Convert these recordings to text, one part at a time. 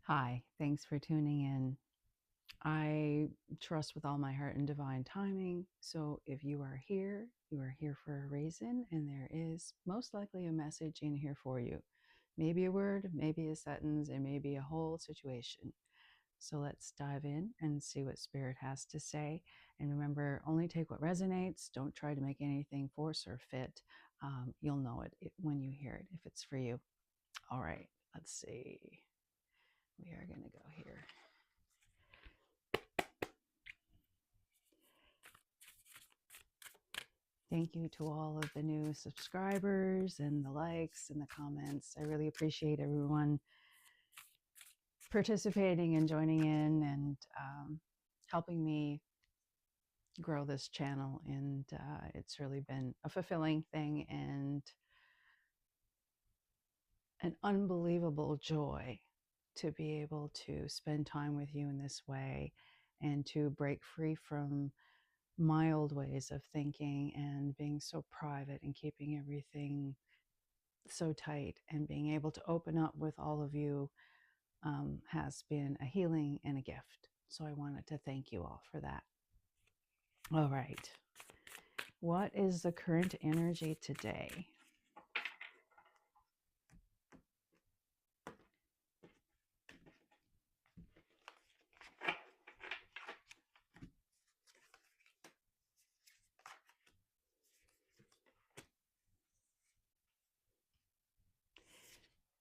Hi, thanks for tuning in. I trust with all my heart in divine timing. So if you are here for a reason, and there is most likely a message in here for you. Maybe a word, maybe a sentence, and maybe a whole situation. So let's dive in and see what Spirit has to say. And remember, only take what resonates. Don't try to make anything force or fit. You'll know it when you hear it if it's for you. All right, let's see. We are going to go here. Thank you to all of the new subscribers and the likes and the comments. I really appreciate everyone participating and joining in and helping me grow this channel. And it's really been a fulfilling thing and an unbelievable joy to be able to spend time with you in this way and to break free from my old ways of thinking and being so private and keeping everything so tight, and being able to open up with all of you has been a healing and a gift. So I wanted to thank you all for that. All right. What is the current energy today?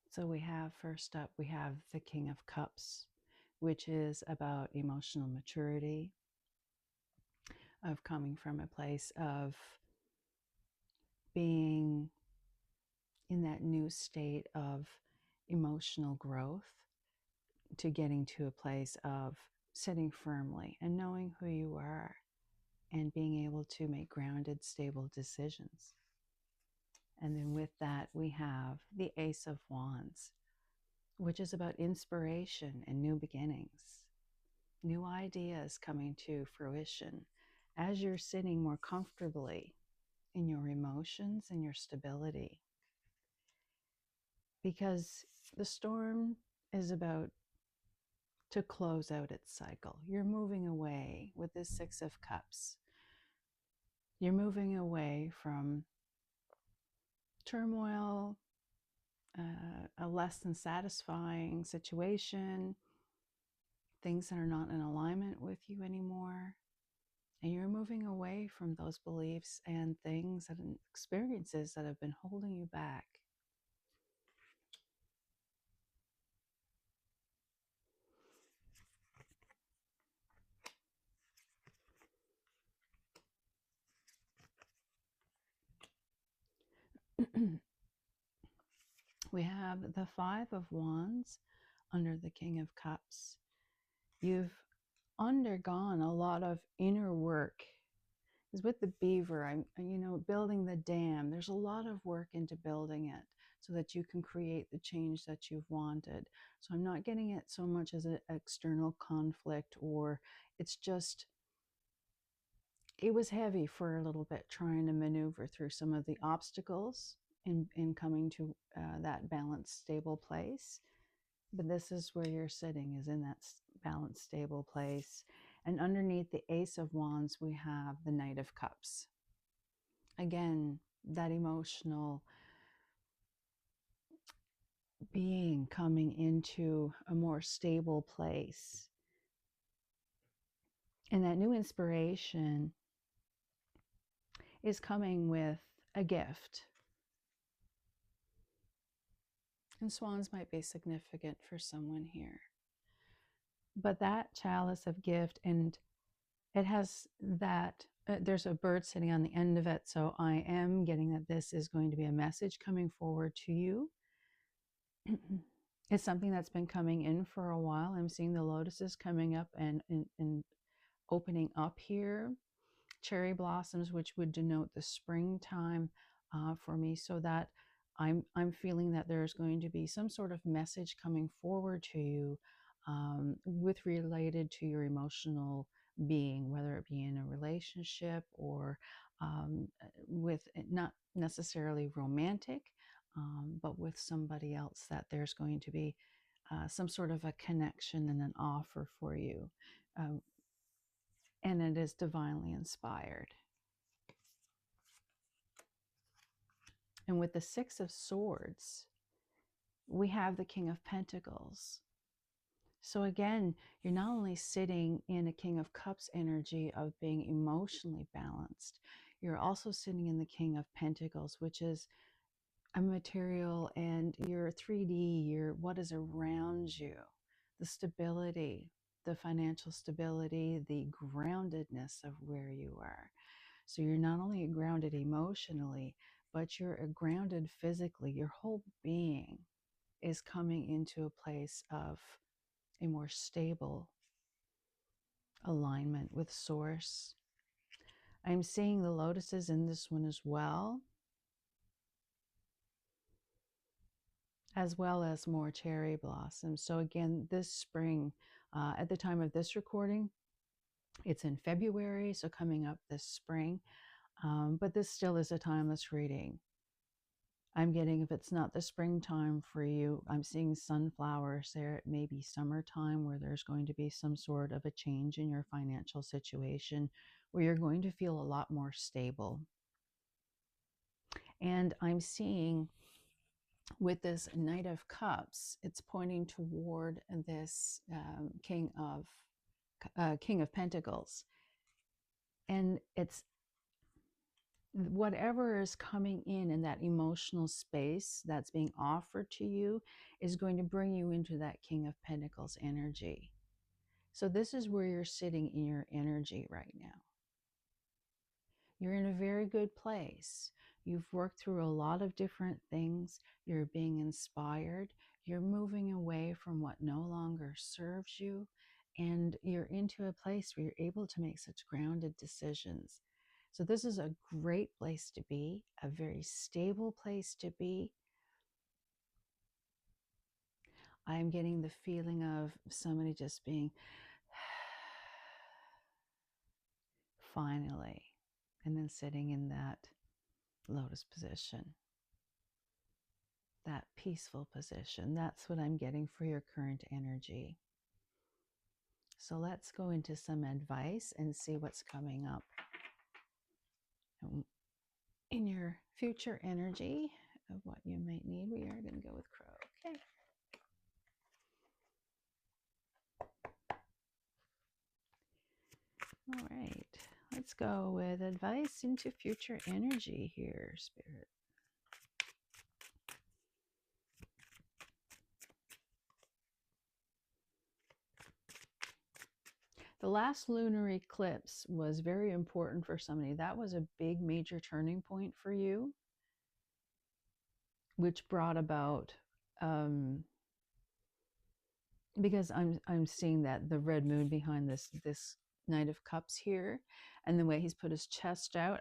So we have, first up, we have the King of Cups, which is about emotional maturity, of coming from a place of being in that new state of emotional growth, to getting to a place of sitting firmly and knowing who you are and being able to make grounded, stable decisions. And then with that, we have the Ace of Wands, which is about inspiration and new beginnings, new ideas coming to fruition as you're sitting more comfortably in your emotions and your stability. Because the storm is about to close out its cycle. You're moving away with this Six of Cups. You're moving away from turmoil, a less than satisfying situation, things that are not in alignment with you anymore. And you're moving away from those beliefs and things and experiences that have been holding you back. We have the Five of Wands under the King of Cups. You've undergone a lot of inner work. Because with the beaver, I'm building the dam. There's a lot of work into building it so that you can create the change that you've wanted. So I'm not getting it so much as an external conflict, or it's just, it was heavy for a little bit trying to maneuver through some of the obstacles in coming to that balanced, stable place. But this is where you're sitting, is in that balanced, stable place. And underneath the Ace of Wands, we have the Knight of Cups. Again, that emotional being coming into a more stable place. And that new inspiration is coming with a gift. And swans might be significant for someone here. But that chalice of gift, and it has that, there's a bird sitting on the end of it. So I am getting that this is going to be a message coming forward to you. It's something that's been coming in for a while. I'm seeing the lotuses coming up and opening up here. Cherry blossoms, which would denote the springtime for me. So that I'm feeling that there's going to be some sort of message coming forward to you with related to your emotional being, whether it be in a relationship or with not necessarily romantic, but with somebody else, that there's going to be some sort of a connection and an offer for you. Uh, and it is divinely inspired. And with the Six of Swords, we have the King of Pentacles. So again, you're not only sitting in a King of Cups energy of being emotionally balanced, you're also sitting in the King of Pentacles, which is a material and your 3D, your what is around you, the stability, the financial stability, the groundedness of where you are. So you're not only grounded emotionally, but you're grounded physically. Your whole being is coming into a place of a more stable alignment with source. I'm seeing the lotuses in this one as well as more cherry blossoms. So again, this spring, at the time of this recording, it's in February, so coming up this spring, but this still is a timeless reading. I'm getting, if it's not the springtime for you, I'm seeing sunflowers there. It may be summertime where there's going to be some sort of a change in your financial situation where you're going to feel a lot more stable. And I'm seeing with this Knight of Cups, it's pointing toward this King of Pentacles. And it's whatever is coming in that emotional space that's being offered to you is going to bring you into that King of Pentacles energy. So this is where you're sitting in your energy right now. You're in a very good place. You've worked through a lot of different things. You're being inspired. You're moving away from what no longer serves you. And you're into a place where you're able to make such grounded decisions. So this is a great place to be, a very stable place to be. I'm getting the feeling of somebody just being finally, and then sitting in that lotus position, that peaceful position. That's what I'm getting for your current energy. So let's go into some advice and see what's coming up in your future energy of what you might need. We are going to go with Crow. Okay. All right. Let's go with advice into future energy here, Spirit. The last lunar eclipse was very important for somebody. That was a big major turning point for you, which brought about because I'm seeing that the red moon behind this Knight of Cups here, and the way he's put his chest out,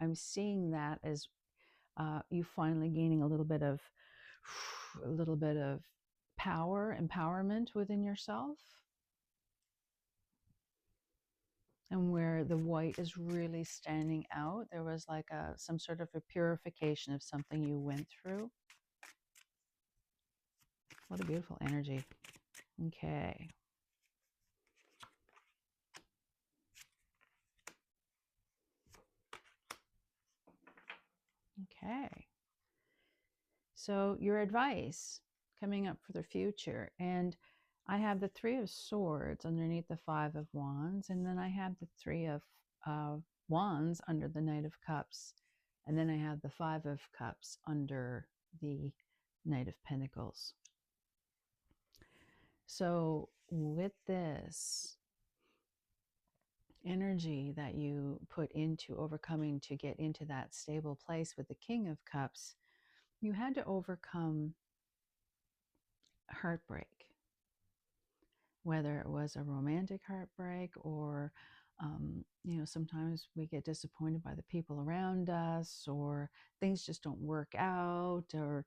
I'm seeing that as you finally gaining a little bit of power, empowerment within yourself. And where the white is really standing out, there was like some sort of a purification of something you went through. What a beautiful energy. Okay. Okay. So your advice coming up for the future. And I have the Three of Swords underneath the Five of Wands. And then I have the Three of Wands under the Knight of Cups. And then I have the Five of Cups under the Knight of Pentacles. So with this energy that you put into overcoming to get into that stable place with the King of Cups, you had to overcome heartbreak, whether it was a romantic heartbreak or sometimes we get disappointed by the people around us, or things just don't work out, or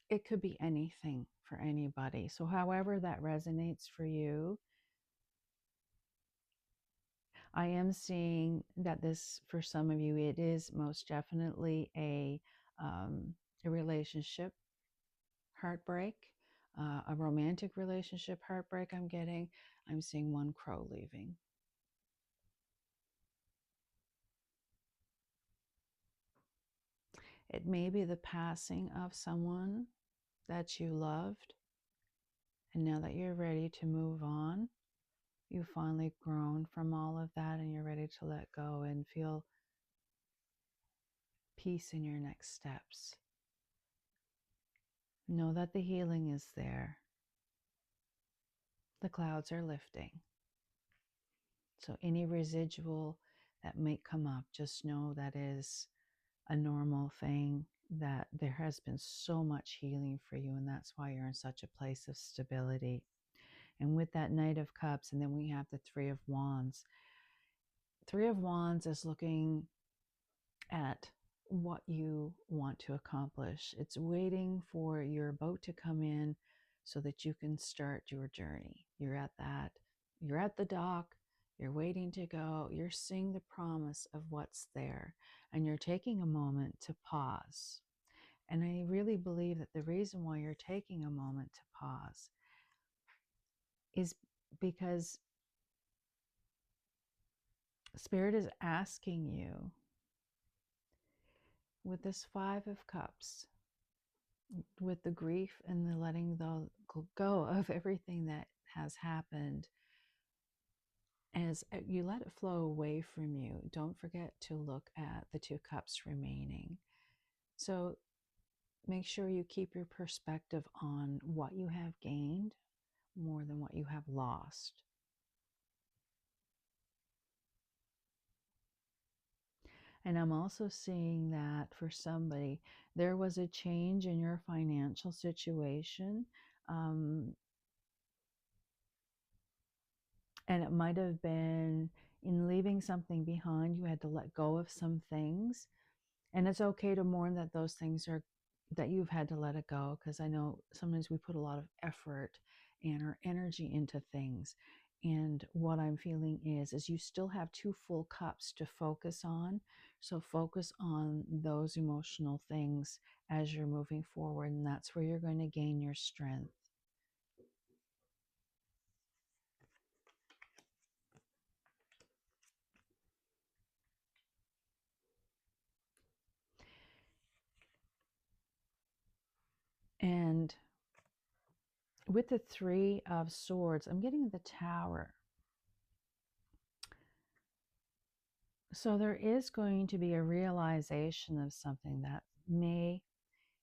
it could be anything for anybody. So however that resonates for you, I am seeing that this, for some of you, it is most definitely a relationship heartbreak. a romantic relationship heartbreak I'm getting. I'm seeing one crow leaving. It may be the passing of someone that you loved, and now that you're ready to move on, you've finally grown from all of that and you're ready to let go and feel peace in your next steps. Know that the healing is there. The clouds are lifting. So any residual that may come up, just know that is a normal thing, that there has been so much healing for you, and that's why you're in such a place of stability. And with that Knight of Cups, and then we have the Three of Wands. Three of Wands is looking at what you want to accomplish. It's waiting for your boat to come in so that you can start your journey. You're at the dock, you're waiting to go, you're seeing the promise of what's there, and you're taking a moment to pause. And I really believe that the reason why you're taking a moment to pause is because Spirit is asking you, with this Five of Cups, with the grief and the letting go of everything that has happened, as you let it flow away from you, don't forget to look at the Two Cups remaining. So make sure you keep your perspective on what you have gained more than what you have lost. And I'm also seeing that for somebody, there was a change in your financial situation. And it might have been in leaving something behind, you had to let go of some things. And it's okay to mourn that those things are, that you've had to let it go, because I know sometimes we put a lot of effort and our energy into things. And what I'm feeling is you still have two full cups to focus on. So focus on those emotional things as you're moving forward, and that's where you're going to gain your strength. And with the Three of Swords, I'm getting the Tower. So there is going to be a realization of something that may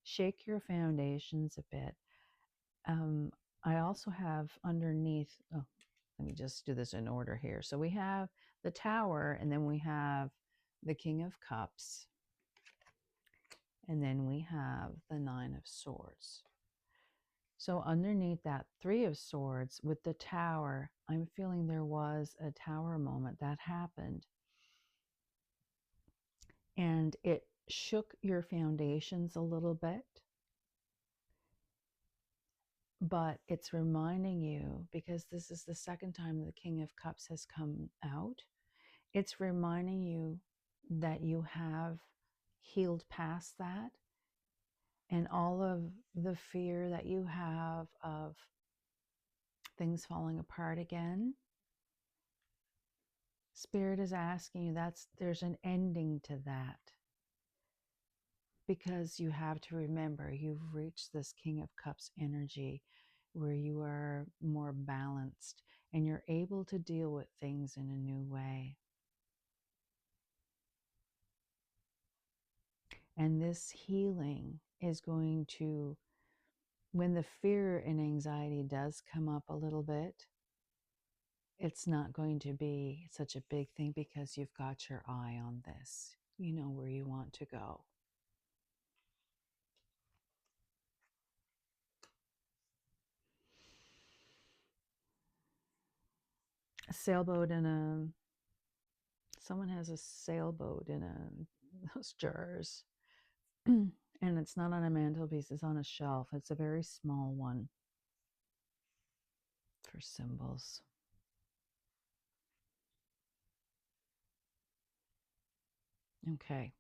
shake your foundations a bit. I also have underneath, oh, let me just do this in order here. So we have the Tower, and then we have the King of Cups, and then we have the Nine of Swords. So underneath that Three of Swords with the Tower, I'm feeling there was a Tower moment that happened. And it shook your foundations a little bit. But it's reminding you, because this is the second time the King of Cups has come out, it's reminding you that you have healed past that, and all of the fear that you have of things falling apart again. Spirit is asking you, there's an ending to that, because you have to remember you've reached this King of Cups energy where you are more balanced and you're able to deal with things in a new way. And this healing is going to, when the fear and anxiety does come up a little bit, it's not going to be such a big thing, because you've got your eye on this. You know where you want to go. A sailboat and someone has a sailboat in those jars. And it's not on a mantelpiece, it's on a shelf. It's a very small one for symbols. Okay,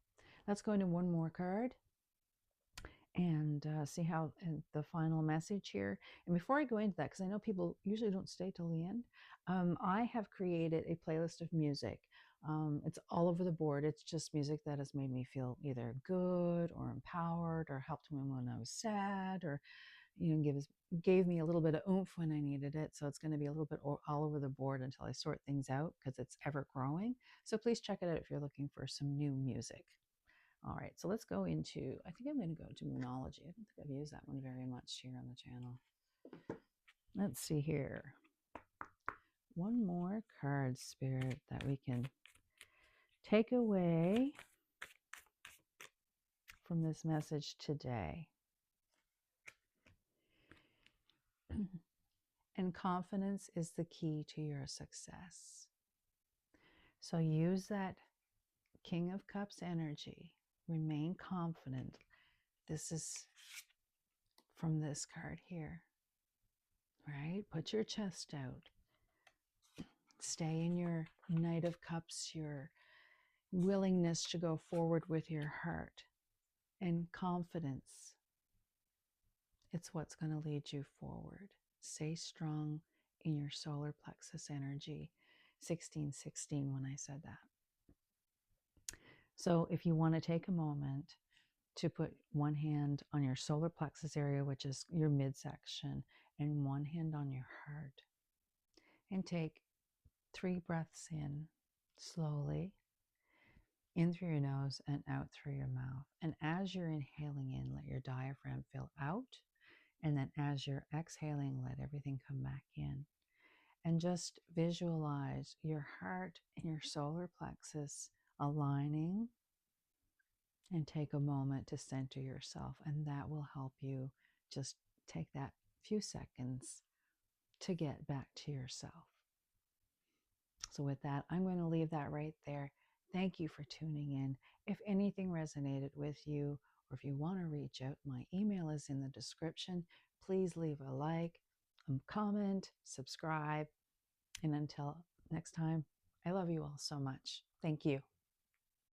let's go into one more card. and see how the final message here. And before I go into that, because I know people usually don't stay till the end, I have created a playlist of music. It's all over the board. It's just music that has made me feel either good or empowered or helped me when I was sad, or gave me a little bit of oomph when I needed it. So it's going to be a little bit all over the board until I sort things out, because it's ever growing. So please check it out if you're looking for some new music. All right, so let's go into, I think I'm going to go to Moonology. I don't think I've used that one very much here on the channel. Let's see here. One more card, Spirit, that we can take away from this message today. And confidence is the key to your success. So use that King of Cups energy. Remain confident. This is from this card here, right? Put your chest out. Stay in your Knight of Cups, your willingness to go forward with your heart and confidence. It's what's going to lead you forward. Stay strong in your solar plexus energy. 1616 when I said that. So if you want to take a moment to put one hand on your solar plexus area, which is your midsection, and one hand on your heart, and take 3 breaths in slowly, in through your nose and out through your mouth. And as you're inhaling in, let your diaphragm fill out. And then as you're exhaling, let everything come back in. And just visualize your heart and your solar plexus aligning, and take a moment to center yourself. And that will help you just take that few seconds to get back to yourself. So with that, I'm going to leave that right there. Thank you for tuning in. If anything resonated with you, or if you want to reach out, my email is in the description. Please leave a like, comment, subscribe. And until next time, I love you all so much. Thank you.